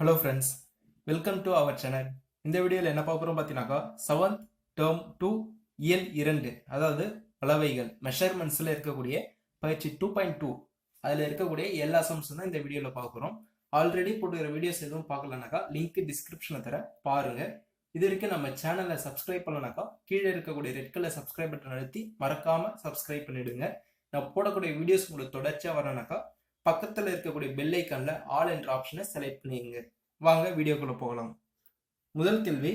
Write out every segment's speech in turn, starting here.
Hello friends, welcome to our channel. இந்த வீடியோவில் என்ன பார்க்க போகிறோம் பார்த்தீங்கன்னாக்கா 7th டேர்ம் 2 இயல் 2, அதாவது அளவைகள் மெஷர்மெண்ட்ஸில் இருக்கக்கூடிய பயிற்சி 2.2 அதில் இருக்கக்கூடிய எல்லா சம்ஸும் தான் இந்த வீடியோவில் பார்க்க போகிறோம். ஆல்ரெடி போட்டுக்கிற வீடியோஸ் எதுவும் பார்க்கலனாக்கா லிங்க் டிஸ்கிரிப்ஷனில் தர பாருங்க. இது வரைக்கும் நம்ம சேனலை சப்ஸ்கிரைப் பண்ணலனாக்கா கீழே இருக்கக்கூடிய ரெட் கலர் சப்ஸ்கிரைப் பட்டன் அழுத்தி மறக்காமல் சப்ஸ்கிரைப் பண்ணிவிடுங்க. நான் போடக்கூடிய வீடியோஸ் உங்களுக்கு தொடர்ச்சியாக வரணுனாக்கா பக்கத்தில் இருக்கக்கூடிய பெல் ஐக்கான்ல ஆல் என்ற ஆப்ஷனை செலக்ட் பண்ணிடுங்க. வாங்க வீடியோக்குள்ள போகலாம். முதல் கேள்வி,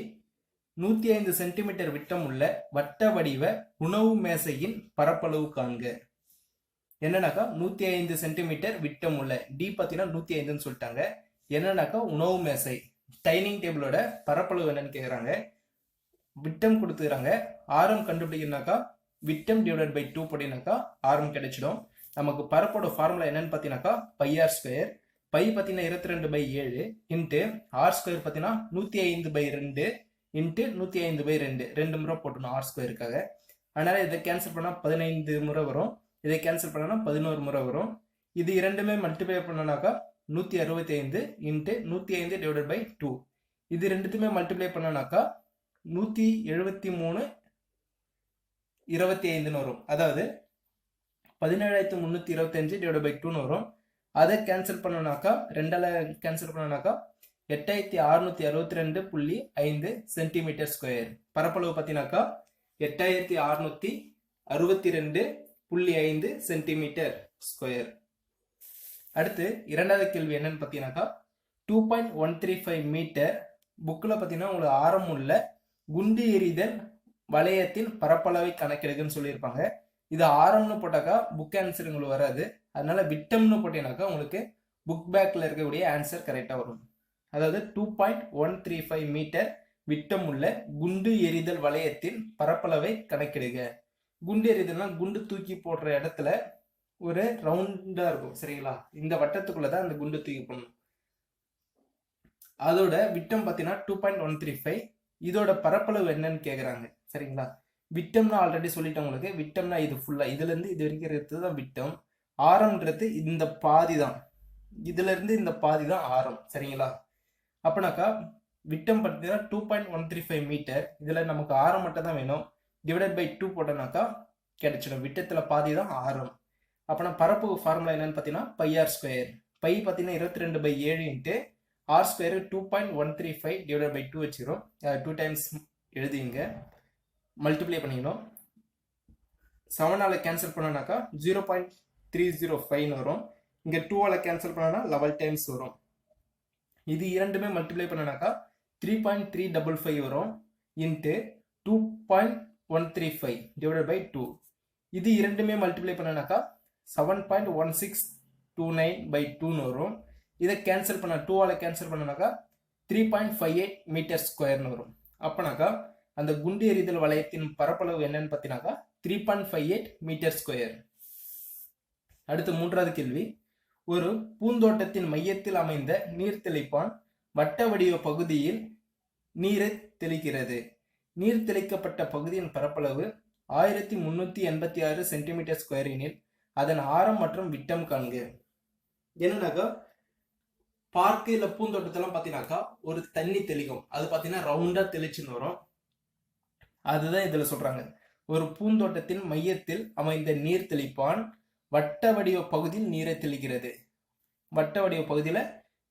105 சென்டிமீட்டர் விட்டம் உள்ள வட்ட வடிவ உணவு மேசையின் பரப்பளவு காண்க. என்னன்னாக்கா 105 சென்டிமீட்டர் விட்டம் உள்ள, டி பார்த்தீங்கன்னா 105ன்னு சொல்லிட்டாங்க. என்னன்னாக்கா உணவு மேசை டைனிங் டேபிளோட பரப்பளவு என்னன்னு கேட்குறாங்க. விட்டம் கொடுத்துக்கிறாங்க. ஆரம் கண்டுபிடிக்கணும்னாக்கா விட்டம் டிவைடட் பை 2 போட்டினாக்கா ஆரம் கிடைச்சிடும். நமக்கு பரப்போட ஃபார்முலா என்னன்னு பார்த்தீங்கன்னாக்கா πr ஸ்கொயர். பை பார்த்தீங்கன்னா 22/7 இன்ட்டு ஆர் ஸ்கொயர் பார்த்தீங்கன்னா 105/2 இன்ட்டு 105/2 ரெண்டு முறை போட்டணும் ஆர் ஸ்கொயருக்காக. அதனால இதை கேன்சல் பண்ணால் 15 முறை வரும். இதை கேன்சல் பண்ணனா 11 முறை வரும். இது இரண்டுமே மல்டிப்ளை பண்ணனாக்கா 165 இன்ட்டு 105 டிவைடட் பை 2. இது ரெண்டுத்துமே மல்டிப்ளை பண்ணனாக்கா 173/25 வரும். அதாவது 17,325 டிவைட் பை 2 வரும். அதை கேன்சல் பண்ணனாக்கா ரெண்டால கேன்சல் பண்ணனாக்கா 8662.5 சென்டிமீட்டர் ஸ்கொயர். பரப்பளவு பார்த்தீங்கன்னாக்கா 8662.5 சென்டிமீட்டர் ஸ்கொயர். அடுத்து இரண்டாவது கேள்வி என்னன்னு பார்த்தீங்கன்னாக்கா 2.135 மீட்டர் புக்கில் பார்த்தீங்கன்னா உங்களுக்கு ஆரம் உள்ள குண்டு எறிதல் வளையத்தின் பரப்பளவை கணக்கெடுக்குன்னு சொல்லியிருப்பாங்க. இது ஆரம்னு போட்டாக்கா புக் ஆன்சர் உங்களுக்கு வராது. அதனால விட்டம்னு போட்டீங்கன்னாக்கா உங்களுக்கு புக் பேக்கில் இருக்கக்கூடிய ஆன்சர் கரெக்டாக வரும். அதாவது 2.135 மீட்டர் விட்டம் உள்ள குண்டு எறிதல் வளையத்தின் பரப்பளவை கணக்கிடுக. குண்டு எறிதல்னா குண்டு தூக்கி போடுற இடத்துல ஒரு ரவுண்டாக இருக்கும், சரிங்களா? இந்த வட்டத்துக்குள்ள தான் அந்த குண்டு தூக்கி போடணும். அதோட விட்டம் பார்த்தீங்கன்னா 2.135. இதோட பரப்பளவு என்னன்னு கேட்குறாங்க, சரிங்களா? விட்டம்னா ஆல்ரெடி சொல்லிட்டேன் உங்களுக்கு. விட்டம்னா இது ஃபுல்லாக இதுலேருந்து இது வரைக்கும் இருக்கிறது தான் விட்டம். ஆரம்ன்றது இந்த பாதி தான், இதுலேருந்து இந்த பாதி தான் ஆரம், சரிங்களா? அப்போனாக்கா விட்டம் பார்த்தீங்கன்னா 2.135 மீட்டர். இதில் நமக்கு ஆரம் மட்டும் தான் வேணும். டிவைடட் பை 2 போட்டோம்னாக்கா கிடைச்சிடும். விட்டத்தில் பாதி தான் ஆரம். அப்போனா பரப்பு ஃபார்முலா என்னன்னு பார்த்தீங்கன்னா πr ஸ்கொயர். பை பார்த்தீங்கன்னா 22/7 into r square 2.135 divided by 2 வச்சுக்கிறோம். 2 டைம்ஸ் எழுதிங்க, மல்டிப்ளை பண்ணிக்கணும். 7ஆல் கேன்சல் பண்ணனாக்கா 0.305 வரும். இங்கே 2ஆல் கேன்சல் பண்ணனா 11 டைம்ஸ் வரும். இது இரண்டுமே மல்டிப்ளை பண்ணனாக்கா 3.355 வரும் இன்ட்டு 2.135 டிவைடட் பை 2. இது இரண்டுமே மல்டிப்ளை பண்ணனாக்கா 7.1629/2 வரும். இதை கேன்சல் பண்ண 2ஆல் கேன்சல் பண்ணனாக்கா 3.58 மீட்டர் ஸ்கொயர்னு வரும். அப்போனாக்கா அந்த குண்டு எறிதல் வளையத்தின் பரப்பளவு என்னன்னு பார்த்தீங்கன்னாக்கா 3.58 மீட்டர் ஸ்கொயர். அடுத்து மூன்றாவது கேள்வி, ஒரு பூந்தோட்டத்தின் மையத்தில் அமைந்த நீர் தெளிப்பான் வட்ட வடிவ பகுதியில் நீரை தெளிக்கிறது. நீர் தெளிக்கப்பட்ட பகுதியின் பரப்பளவு 1386 சென்டிமீட்டர் ஸ்கொயர் எனில் அதன் ஆரம் மற்றும் விட்டம் காண்க. என்னன்னாக்கா பார்க்கில் பூந்தோட்டத்தெல்லாம் பார்த்தீங்கன்னாக்கா ஒரு தண்ணி தெளிக்கும், அது பார்த்தீங்கன்னா ரவுண்டாக தெளிச்சுன்னு வரும். அதுதான் இதில் சொல்றாங்க. ஒரு பூந்தோட்டத்தின் மையத்தில் அமைந்த நீர் தெளிப்பான் வட்ட வடிவ பகுதியில் நீரை தெளிக்கிறது. வட்ட வடிவ பகுதியில்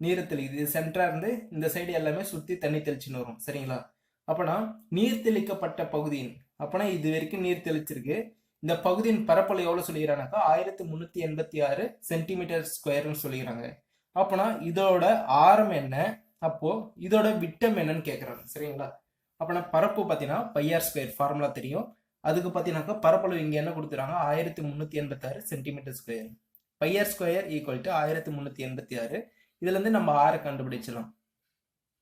நீரை தெளிக்குது. சென்டரா இருந்து இந்த சைடு எல்லாமே சுற்றி தண்ணி தெளிச்சுன்னு வரும், சரிங்களா? அப்போனா நீர் தெளிக்கப்பட்ட பகுதியின், அப்போனா இது வரைக்கும் நீர் தெளிச்சிருக்கு. இந்த பகுதியின் பரப்பளவு எவ்வளோ சொல்லிக்கிறாங்கக்கா 1386 சென்டிமீட்டர் ஸ்கொயர்னு சொல்லிக்கிறாங்க. அப்போனா இதோட ஆரம் என்ன, அப்போ இதோட விட்டம் என்னன்னு கேட்குறாங்க, சரிங்களா? அப்போனா பரப்பு பார்த்தீங்கன்னா πr ஸ்கொயர் ஃபார்முலா தெரியும். அதுக்கு பார்த்தீங்கன்னாக்கா பரப்பளவு இங்கே என்ன கொடுத்துறாங்க 1386 centimetre square. πr square equal to 1386. இதுலேருந்து நம்ம ஆரை கண்டுபிடிச்சிடலாம்.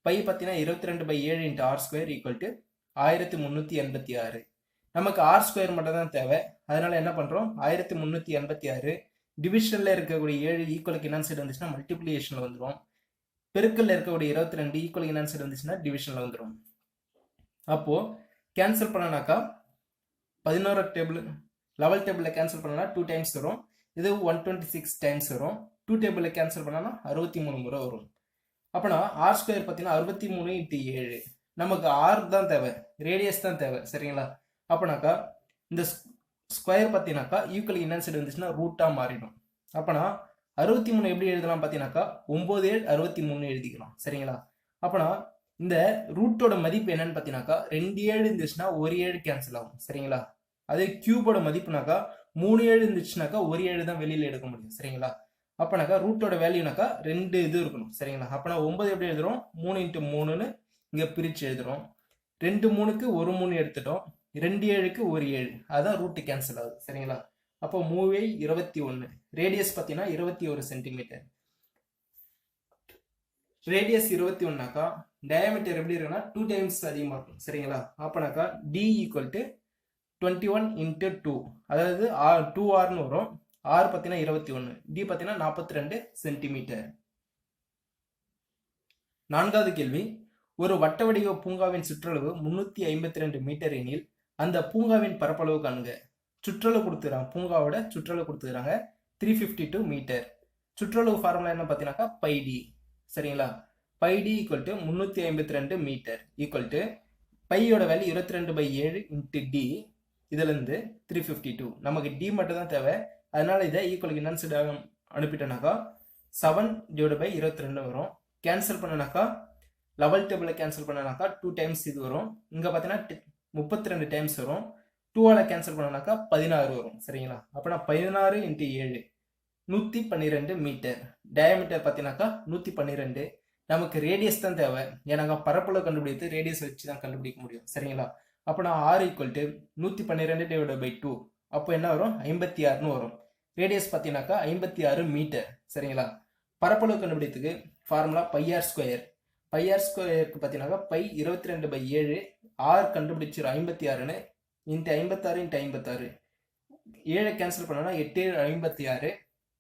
பை பார்த்தீங்கன்னா 22/7 into r square equal to 1386. நமக்கு ஆர் ஸ்கொயர் மட்டும் தான் தேவை. அதனால என்ன பண்ணுறோம், 1386 டிவிஷனில் இருக்கக்கூடிய 7 ஈக்குவலுக்கு என்ன சைடு வந்துச்சுன்னா மல்டிப்ளிகேஷனில் வந்துடும். பெருக்கல்ல இருக்கக்கூடிய 22 ஈக்குவலுக்கு என்ன சைடு வந்துச்சுன்னா டிவிஷனில் வந்துடும். அப்போ கேன்சல் பண்ணனாக்கா 11 டேபிள் 11 டேபிளில் கேன்சல் பண்ணனா 2 டைம்ஸ் வரும். இது 126 டைம்ஸ் வரும். 2 டேபிளில் கேன்சல் பண்ணனா 63 முறை வரும். அப்போனா ஆர் ஸ்கொயர் பார்த்தீங்கன்னா 63 × 7. நமக்கு ஆர் தான் தேவை, ரேடியஸ் தான் தேவை. சரிங்களா? அப்போனாக்கா இந்த ஸ்கொயர் பார்த்தீங்கன்னாக்கா ஈக்குவல் என்ன சைடு வந்துச்சுன்னா ரூட்டாக மாறிடும். அப்போனா 63 எப்படி எழுதலாம் பார்த்தீங்கன்னாக்கா 9 7 63 எழுதிக்கலாம். சரிங்களா? அப்போனா இந்த ரூட்டோட மதிப்பு என்னன்னு பார்த்தீங்கன்னாக்கா 2 7 இருந்துச்சுன்னா ஒரு 7 கேன்சல் ஆகும். சரிங்களா? அதே கியூபோட மதிப்புனாக்கா 3 7 இருந்துச்சுனாக்கா ஒரு 7 தான் வெளியில எடுக்க முடியும். சரிங்களா? அப்போனாக்கா ரூட்டோட வேல்யூனாக்கா 2 இது இருக்கணும். சரிங்களா? அப்போனா 9 எப்படி எழுதுறோம்? 3 × 3ன்னு இங்கே பிரித்து எழுதுறோம். 2 3க்கு ஒரு 3 எடுத்துட்டோம், 2 7க்கு ஒரு 7, அதுதான் ரூட்டு கேன்சல் ஆகுது. சரிங்களா? அப்போ 3 21, ரேடியஸ் பார்த்தீங்கன்னா 21 சென்டிமீட்டர். ரேடியஸ் 21னாக்கா டயாமீட்டர் எப்படி இருக்குன்னா 2 டைம்ஸ் அதிகமாக இருக்கும். சரிங்களா? அப்போனாக்கா டி ஈக்குவல் டு 21 × 2, அதாவது 2r வரும். ஆர் பார்த்தீங்கன்னா 21, டி பார்த்தீங்கன்னா 42 சென்டிமீட்டர். 4வது கேள்வி, ஒரு வட்ட வடிவ பூங்காவின் சுற்றளவு 352 மீட்டர் எனில் அந்த பூங்காவின் பரப்பளவு காணுங்க. சுற்றளவு கொடுத்துறாங்க, பூங்காவோட சுற்றளவு கொடுத்துக்கிறாங்க 352 மீட்டர். சுற்றளவு ஃபார்முலா என்ன பார்த்தீங்கன்னாக்கா πd. சரிங்களா? πd equal to 352 metre equal to பையோட வேல்யூ 22/7 × d, இதுலேருந்து 352. நமக்கு டி மட்டும் தான் தேவை, அதனால இதை ஈக்குவலுக்கு என்னன்னு சொல்லி அனுப்பிட்டோம்னாக்கா 7/22 வரும். கேன்சல் பண்ணனாக்கா லெவல் டேபிளில் கேன்சல் பண்ணனாக்கா 2 டைம்ஸ் இது வரும். இங்கே பார்த்தீங்கன்னா 32 டைம்ஸ் வரும். 2ஆல் கேன்சல் பண்ணனாக்கா 16 வரும். சரிங்களா? அப்போனா 16 × 7 112 மீட்டர். டயாமீட்டர் பார்த்தீங்கன்னாக்கா 112. நமக்கு ரேடியஸ் தான் தேவை, ஏன்னாக்கா பரப்பளவு கண்டுபிடித்து ரேடியஸ் வச்சு தான் கண்டுபிடிக்க முடியும். சரிங்களா? அப்போ நான் ஆர் ஈக்குவல் டு 112/2. அப்போ என்ன வரும்? 56ன்னு வரும். ரேடியஸ் பார்த்தீங்கன்னாக்கா 56 மீட்டர். சரிங்களா? பரப்பளவு கண்டுபிடித்துக்கு ஃபார்முலா πr ஸ்கொயர். πr ஸ்கொயருக்கு பார்த்தீங்கன்னாக்கா π 22/7, ஆர் கண்டுபிடிச்சிடும் 56ன்னு, × 56 × 56, 7 கேன்சல் பண்ணோன்னா 8 56,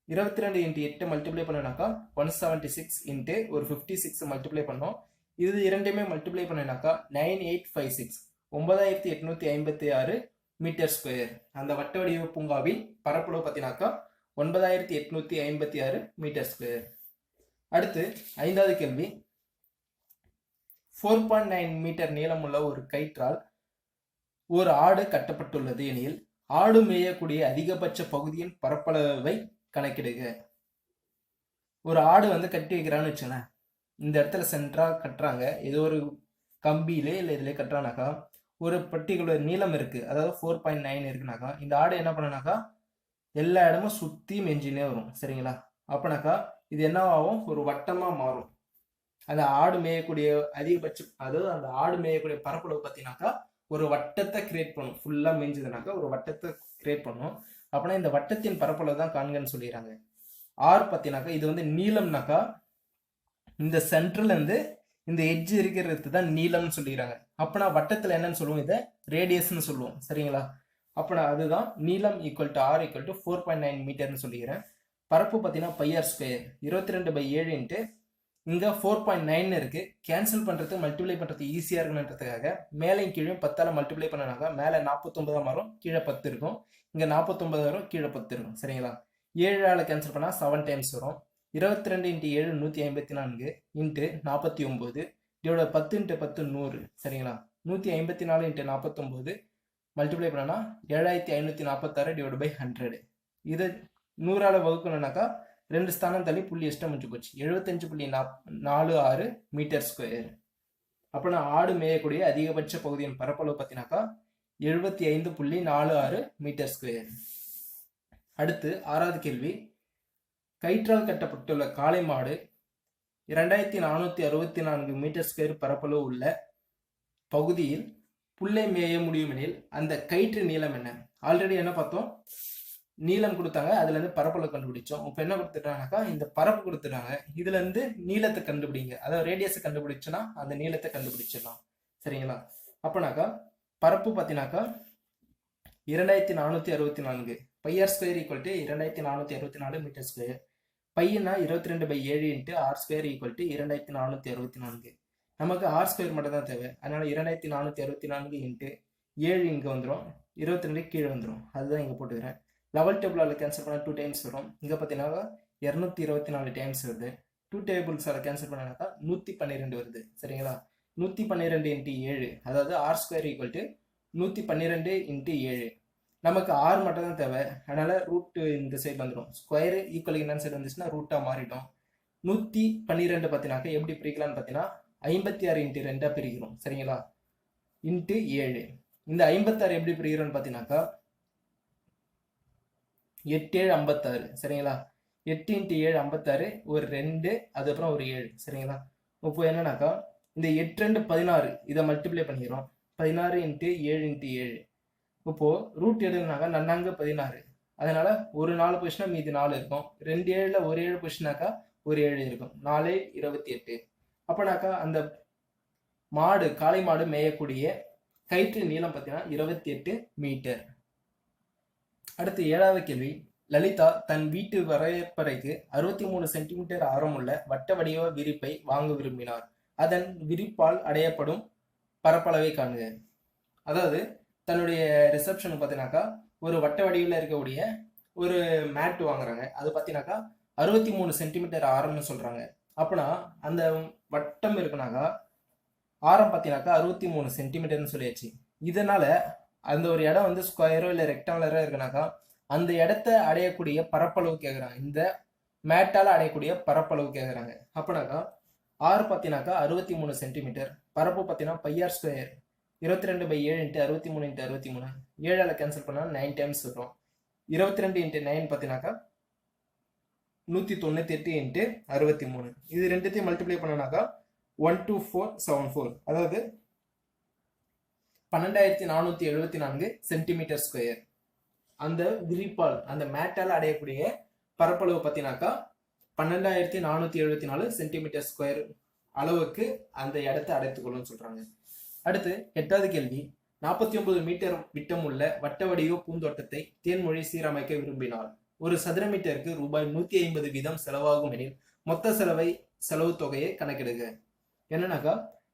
22 × 8 மல்டிப்ளை பண்ணனாக்கா 176 × ஒரு 56 மல்டிப்ளை பண்ணோம். இது இரண்டையுமே மல்டிப்ளை பண்ணினாக்கா 9856, 9856 மீட்டர் ஸ்கொயர். அந்த வட்ட வடிவ பூங்காவின் பரப்பளவு பார்த்தீங்கன்னாக்கா 9856 மீட்டர் ஸ்கொயர். அடுத்து 5வது கேள்வி, 4.9 மீட்டர் நீளமுள்ள ஒரு கயிற்றால் ஒரு ஆடு கட்டப்பட்டுள்ளது எனில் ஆடு மேயக்கூடிய அதிகபட்ச பகுதியின் பரப்பளவை கணக்கிடுக. ஒரு ஆடு வந்து கட்டி வைக்கிறான்னு வச்சுங்களேன், இந்த இடத்துல சென்ட்ரா கட்டுறாங்க, ஏதோ ஒரு கம்பியிலே இல்லை இதிலே கட்டுறானாக்கா ஒரு பர்டிகுலர் நீளம் இருக்கு, அதாவது 4.9 இருக்குனாக்கா இந்த ஆடு என்ன பண்ணனாக்கா எல்லா இடமும் சுற்றி மெஞ்சினே வரும். சரிங்களா? அப்போனாக்கா இது என்னவாகும்? ஒரு வட்டமாக மாறும். அந்த ஆடு மேயக்கூடிய அதிகபட்சம், அதாவது அந்த ஆடு மேயக்கூடிய பரப்பளவு பார்த்தீங்கன்னாக்கா ஒரு வட்டத்தை கிரியேட் பண்ணும். ஃபுல்லாக மேய்ஞ்சதுனாக்கா ஒரு வட்டத்தை கிரியேட் பண்ணும். அப்படின்னா இந்த வட்டத்தின் பரப்பளவு தான் காண்கன்னு சொல்லிடுறாங்க. ஆர் பார்த்தீங்கன்னாக்கா இது வந்து நீளம்னாக்கா இந்த சென்ட்ரல்லேருந்து இந்த எட்ஜ் இருக்கிறது தான் நீளம்னு சொல்லிடுறாங்க. அப்போனா வட்டத்தில் என்னன்னு சொல்லுவோம்? இதை ரேடியஸ்ன்னு சொல்லுவோம். சரிங்களா? அப்போனா அதுதான் நீளம் equal to r equal to 4.9 மீட்டர்னு சொல்லிக்கிறேன். பரப்பு பார்த்தீங்கன்னா πr ஸ்கொயர் 22/7 × இங்கே 4.9 இருக்கு. கேன்சல் பண்ணுறது மல்டிப்ளை பண்ணுறது ஈஸியாக இருக்கணுன்றதுக்காக மேலையும் கீழே 10ஆல் மல்டிப்ளை பண்ணனாக்கா மேலே 49 வரும், கீழே 10 இருக்கும். இங்கே 49 வரும், கீழே 10 இருக்கும். சரிங்களா? 7ஆல் கேன்சல் பண்ணால் 7 டைம்ஸ் வரும். 22 × 7 154 × 49 இதோட 10 × 10 100. சரிங்களா? 154 × 49 மல்டிப்ளை பண்ணனா 7546 / 100. இது 100ஆல் வகுக்கணும்னாக்கா 2 ஸ்தானம் தள்ளி புள்ளி எக்ஸ்ட்ரா முடிஞ்சு போச்சு, 75.46 மீட்டர் ஸ்கொயர். அப்போ நான் ஆடு மேயக்கூடிய அதிகபட்ச பகுதியின் பரப்பளவு பார்த்தீங்கன்னாக்கா 75.46 மீட்டர் ஸ்கொயர். அடுத்து 6வது கேள்வி, கயிற்றால் கட்டப்பட்டுள்ள காளை மாடு 2464 மீட்டர் ஸ்கொயர் பரப்பளவு உள்ள பகுதியில் புல்லை மேய முடியும் எனில் அந்த கயிற்று நீளம் என்ன? ஆல்ரெடி என்ன பார்த்தோம்? நீளம் கொடுத்தாங்க, அதுல இருந்து பரப்பளவு கண்டுபிடிச்சோம். இப்போ என்ன கொடுத்துட்டாங்கனாக்கா இந்த பரப்பு கொடுத்துட்டாங்க, இதுல இருந்து நீளத்தை கண்டுபிடிங்க, அதாவது ரேடியஸை கண்டுபிடிச்சோன்னா அந்த நீளத்தை கண்டுபிடிச்சிடலாம். சரிங்களா? அப்போனாக்கா பரப்பு பார்த்தீங்கன்னாக்கா 2464 πr square equal to 2464 metre square. பையனா 22/7 × ஆர் ஸ்கொயர் ஈக்குவல் டு 2464. நமக்கு ஆர் ஸ்கொயர் மட்டும் தான் தேவை, அதனால 2464 × 7 இங்கே வந்துடும், 22 கீழே வந்துடும், அதுதான் இங்கே போட்டுக்கிறேன். லெவல் டேபிளால் கேன்சல் பண்ணால் 2 டைம்ஸ் வரும். இங்கே பார்த்தீங்கன்னா 224 டைம்ஸ் வருது. டூ டேபிள்ஸால் கேன்சல் பண்ணாக்கா 112 வருது சரிங்களா. 112 இன்ட்டு 7, அதாவது r square equal to 112 into 7. நமக்கு ஆர் மட்டும் தான் தேவை, அதனால ரூட் இந்த சைடு வந்துடும். ஸ்கொயர் ஈக்குவல் என்ன சைடு வந்துச்சுன்னா ரூட்டாக மாறிடும். 112 பார்த்தினாக்கா எப்படி பிரிக்கலாம்னு பார்த்தீங்கன்னா 56 இன்ட்டு 2 பிரிக்கிறோம் சரிங்களா, இன்ட்டு 7. இந்த 56 எப்படி பிரிக்கிறோம்னு பார்த்தீங்கன்னாக்கா 8 7 56 சரிங்களா. 8 இன்ட்டு 7 56, ஒரு 2 அதுக்கப்புறம் ஒரு 7 சரிங்களா. இப்போ என்னன்னாக்கா இந்த 8 2 16, இதை மல்டிப்ளை பண்ணிக்கிறோம். 16 இன்ட்டு 7 இன்ட்டு 7. இப்போ ரூட் எடுனாக்கா நன்னாங்க 16, அதனால ஒரு 4 பொசிஷனா மீதி 4 இருக்கும். 2 7ல ஒரு 7 பொசிஷனாக்கா ஒரு 7 இருக்கும். 4 28. அப்போனாக்கா அந்த மாடு காளை மாடு மேயக்கூடிய கயிற்று நீளம் பார்த்தீங்கன்னா 28 மீட்டர். அடுத்து 7வது கேள்வி. லலிதா தன் வீட்டு வரவேற்பறைக்கு 63 சென்டிமீட்டர் ஆரமுள்ள வட்ட வடிவ விரிப்பை வாங்க விரும்பினார். அதன் விரிப்பால் அடையப்படும் பரப்பளவை காணுங்க. அதாவது தன்னுடைய ரிசப்ஷன் பார்த்தீங்கன்னாக்கா ஒரு வட்ட வடிவில் இருக்கக்கூடிய ஒரு மேட் வாங்குறாங்க. அது பார்த்தீங்கன்னாக்கா 63 சென்டிமீட்டர் ஆரம்னு சொல்றாங்க. அப்போனா அந்த வட்டம் இருக்குனாக்கா ஆரம் பார்த்தீங்கன்னாக்கா 63 சென்டிமீட்டர்னு சொல்லியாச்சு. இதனால அந்த ஒரு இடம் வந்து ஸ்கொயரோ இல்லை ரெக்டாங்குலரோ இருக்குனாக்கா அந்த இடத்த அடையக்கூடிய பரப்பளவு கேட்குறாங்க. இந்த மேட்டால் அடையக்கூடிய பரப்பளவு கேட்குறாங்க. அப்போனாக்கா ஆர் பார்த்தீங்கன்னாக்கா 63 சென்டிமீட்டர், பரப்பு பார்த்தீங்கன்னா பையார் ஸ்கொயர் 22/7 இன்ட்டு 63 இன்ட்டு 63. 7ஆல் கேன்சல் பண்ணால் 9 டைம்ஸ் வரும். 22 இன்ட்டு 9 பார்த்தீங்கன்னாக்கா 198 இன்ட்டு 63. இது ரெண்டுத்தையும் மல்டிப்ளை பண்ணனாக்கா 12474, அதாவது 12474 சென்டிமீட்டர் ஸ்கொயர். அந்த விரிப்பால் அந்த மேட்டால் அடையக்கூடிய பரப்பளவு பார்த்தீங்கன்னாக்கா 12474 சென்டிமீட்டர் ஸ்கொயர் அளவுக்கு அந்த இடத்தை அடைத்துக்கொள்ளும் சொல்றாங்க. அடுத்து 8வது கேள்வி. 49 மீட்டர் விட்டம் உள்ள வட்ட வடிவ பூந்தோட்டத்தை தேன்மொழி சீரமைக்க விரும்பினார். ஒரு சதுர மீட்டருக்கு ரூபாய் 150 வீதம் செலவாகும் எனில் மொத்த செலவு தொகையை கணக்கிடுக. என்னன்னாக்கா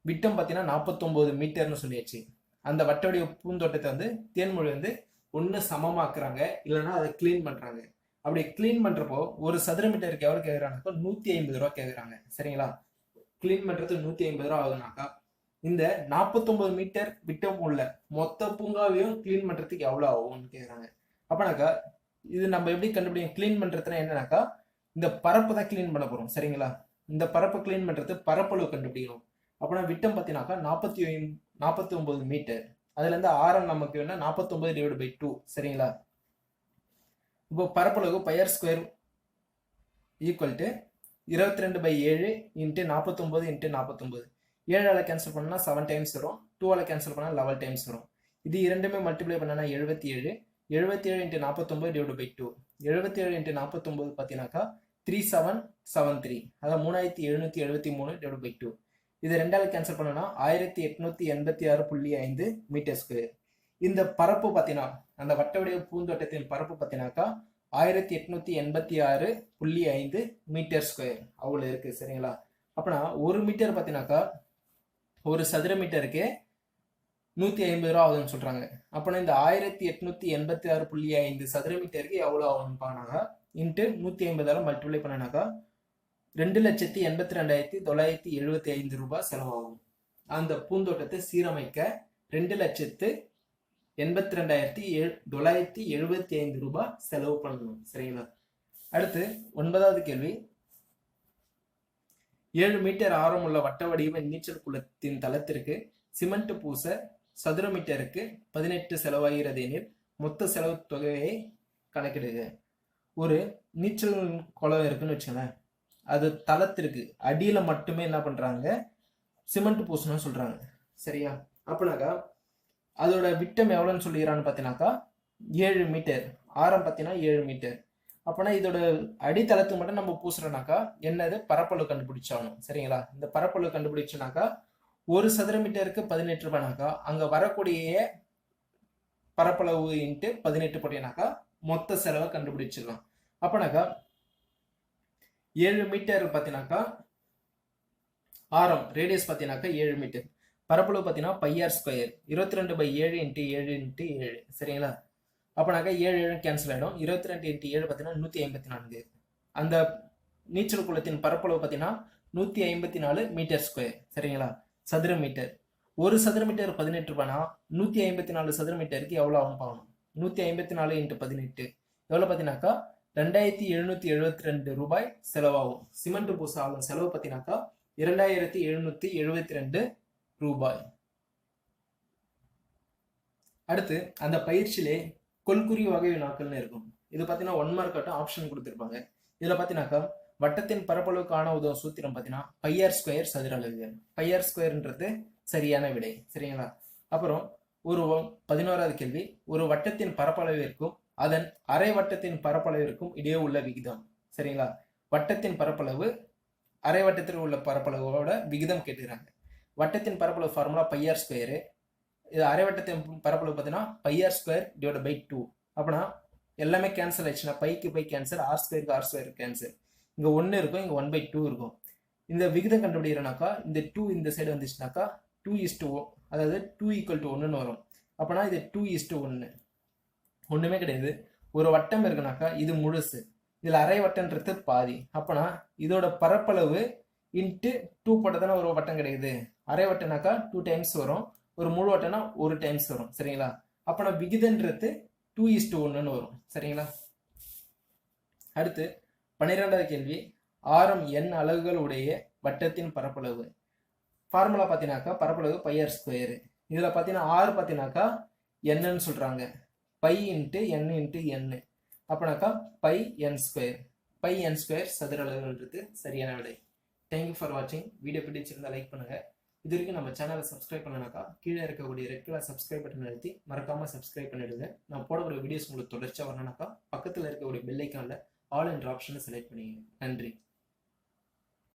விட்டம் பார்த்தீங்கன்னா 49 மீட்டர்னு சொல்லியாச்சு. அந்த வட்ட வடிவ பூந்தோட்டத்தை வந்து தேன்மொழி வந்து ஒன்று சமமாக்குறாங்க, இல்லைன்னா அதை கிளீன் பண்றாங்க. அப்படி கிளீன் பண்றப்போ ஒரு சதுர மீட்டருக்கு எவ்வளவு கேட்குறாங்கனாக்கா 150 ரூபா கேட்குறாங்க சரிங்களா. கிளீன் பண்றது 150 ரூபா ஆகுனாக்கா இந்த 49 மீட்டர் விட்டம் உள்ள மொத்த பூங்காவையும் கிளீன் பண்றதுக்கு எவ்வளவு ஆகும்னு கேட்குறாங்க. அப்பனாக்கா இது நம்ம எப்படி கண்டுபிடிக்கும்? கிளீன் பண்றதுனா என்னன்னாக்கா இந்த பரப்பு தான் கிளீன் பண்ண போறோம் சரிங்களா. இந்த பரப்பை கிளீன் பண்றது பரப்பளவு கண்டுபிடிக்கணும். அப்படின்னா விட்டம் பார்த்தீங்கன்னாக்கா 49 மீட்டர், அதுல இருந்து ஆரம் நமக்கு வேணா 49/2 சரிங்களா. இப்போ பரப்பளவு pi r square equal to 22/7 into 49 into 49. 7ஆல் கேன்சல் பண்ணா 7 டைம்ஸ் வரும். 2ஆல் கேன்சல் பண்ணா 11 டைம்ஸ் வரும். இது இரண்டுமே மல்டிப்ளை பண்ணா 77. 77 இன்ட்டு 49/2. 77 இன்ட்டு 49 பார்த்தீங்கன்னாக்கா 3773, அதாவது 3773/2. இது 2ஆல் கேன்சல் பண்ணனா 1886.5 மீட்டர் ஸ்கொயர். இந்த பரப்பு பார்த்தீங்கன்னா அந்த வட்ட வடிவ பூந்தோட்டத்தின் பரப்பு பார்த்தீங்கன்னாக்கா 1886.5 மீட்டர் ஸ்கொயர் அவ்வளோ இருக்கு சரிங்களா. அப்பனா ஒரு மீட்டர் பார்த்தீங்கன்னாக்கா ஒரு சதுர மீட்டருக்கு 150 ரூபா ஆகுதுன்னு சொல்றாங்க. அப்பனா இந்த 1886.5 சதுர மீட்டருக்கு எவ்வளோ ஆகும்னு பாருங்க. இன்ட்டு 150ஆல் மல்டிப்ளை பண்ணனாக்கா 2,82,975 ரூபாய் செலவாகும். அந்த பூந்தோட்டத்தை சீரமைக்க 2,82,975 ரூபாய் செலவு பண்ணணும் சரிங்களா. அடுத்து 9வது கேள்வி. 7 மீட்டர் ஆரம் உள்ள வட்ட வடிவ நீச்சல் குளத்தின் தளத்திற்கு சிமெண்ட் பூச சதுர மீட்டருக்கு 18 செலவாகிறது எனில் மொத்த செலவு தொகையை கணக்கிடுக. ஒரு நீச்சல் குளம் இருக்குன்னு வச்சுங்களேன், அது தளத்திற்கு அடியில மட்டுமே என்ன பண்றாங்க சிமெண்ட் பூசணும்னு சொல்றாங்க சரியா. அப்படின்னாக்கா அதோட விட்டம் எவ்வளோன்னு சொல்லிக்கிறான்னு பார்த்தீங்கன்னாக்கா 7 மீட்டர், ஆரம் பார்த்தீங்கன்னா 7 மீட்டர். அப்போனா இதோட அடித்தளத்துக்கு மட்டும் நம்ம பூசுறோம்னாக்கா என்னது பரப்பளவு கண்டுபிடிச்சாகணும் சரிங்களா. இந்த பரப்பளவு கண்டுபிடிச்சோனாக்கா ஒரு சதுர மீட்டருக்கு 18 ரூபாய்னாக்கா அங்க வரக்கூடிய பரப்பளவு இன்ட்டு 18 போட்டீங்கன்னாக்கா மொத்த செலவை கண்டுபிடிச்சிடலாம். அப்பனாக்கா 7 மீட்டர் பார்த்தீங்கன்னாக்கா ஆரம் ரேடியஸ் பார்த்தீங்கன்னாக்கா 7 மீட்டர், பரப்பளவு பார்த்தீங்கன்னா பையார் ஸ்கொயர் 22/7 இன்ட்டு 7 இன்ட்டு 7 சரிங்களா. அப்போனாக்கா 7 7 கேன்சல் ஆகிடும். 22 இன்ட்டு 7 பார்த்தீங்கன்னா 154. அந்த நீச்சல் குளத்தின் பரப்பளவு பார்த்தீங்கன்னா 154 மீட்டர் ஸ்கொயர். சரிங்களா? சதுர மீட்டர். ஒரு சதுர மீட்டர் 18 ரூபாய்னா 154 சதுர மீட்டருக்கு எவ்வளோ ஆகும் பார்க்கணும். 154 × 18 எவ்வளோ பார்த்தீங்கன்னாக்கா 2772 ரூபாய் செலவாகும். சிமெண்ட் பூச ஆகும் செலவு பார்த்தீங்கன்னாக்கா 2772 ரூபாய். அடுத்து அந்த பயிற்சியிலே கொள்குறி வகை வினாக்கள்னு இருக்கும். இது பார்த்தீங்கன்னா 1 மார்க் ஆட்டம் ஆப்ஷன் கொடுத்துருப்பாங்க. இதில் பார்த்தீங்கன்னாக்கா வட்டத்தின் பரப்பளவு காண உதவும் சூத்திரம் பார்த்தீங்கன்னா πr² சதுர அலகுகள். πr²ன்றது சரியான விடை. சரிங்களா? அப்புறம் ஒரு 11வது கேள்வி, ஒரு வட்டத்தின் பரப்பளவிற்கும் அதன் அரை வட்டத்தின் பரப்பளவிற்கும் இடையே உள்ள விகிதம். சரிங்களா? வட்டத்தின் பரப்பளவு அரை வட்டத்தில் உள்ள பரப்பளவோட விகிதம் கேட்டுக்கிறாங்க. வட்டத்தின் பரப்பளவு ஃபார்முலா πr². இது அரை வட்டத்தின் பரப்பளவு பார்த்தீங்கன்னா πr² / 2. அப்படின்னா எல்லாமே கேன்சல் ஆயிடுச்சுன்னா bike by cancel, r² r² cancel. இங்கே 1 இருக்கும், இங்கே 1/2 இருக்கும். இந்த விகிதம் கண்டுபிடிக்கிறனாக்கா இந்த 2 இந்த சைடு வந்துச்சுனாக்கா 2:1, அதாவது 2 = 1ன்னு வரும். அப்போனா இது 2:1. ஒன்றுமே கிடையாது. ஒரு வட்டம் இருக்குனாக்கா இது முழுசு, இதில் அரை வட்டன்றது பாதி. அப்போனா இதோட பரப்பளவு இன்ட்டு 2 போட்டால் தானே ஒரு வட்டம் கிடைக்குது. அரை வட்டம்னாக்கா 2 டைம்ஸ் வரும், ஒரு முழு வட்டம்னா 1 டைம்ஸ் வரும். சரிங்களா? அப்போனா விகிதன்றது 2:1ன்னு வரும். சரிங்களா? அடுத்து 12வது கேள்வி, ஆரம் n அலகுகள் உடைய வட்டத்தின் பரப்பளவு. ஃபார்முலா பார்த்தீங்கன்னாக்கா பரப்பளவு πr². இதில் பார்த்தீங்கன்னா r பார்த்தீங்கன்னாக்கா என்னன்னு சொல்கிறாங்க, π × n × n. அப்போனாக்கா πn². πn² சதுர அலகுகள்ன்றது சரியான விடை. தேங்க்யூ ஃபார் வாட்சிங். வீடியோ பிடிச்சிருந்தா லைக் பண்ணுங்கள். இது வரைக்கும் நம்ம சேனலை சப்ஸ்கிரைப் பண்ணனாக்கா கீழே இருக்கக்கூடிய ரெட் கலர் சப்ஸ்கிரைப் பட்டன் அழுத்தி மறக்காமல் சப்ஸ்கிரைப் பண்ணிவிடுங்க. நான் போடக்கூடிய வீடியோஸ் உங்களுக்கு தொடர்ச்சியாக வரணும்னாக்கா பக்கத்தில் இருக்கக்கூடிய பெல் ஐக்கானில் ஆல் என்ற ஆப்ஷனை செலக்ட் பண்ணிங்க. நன்றி.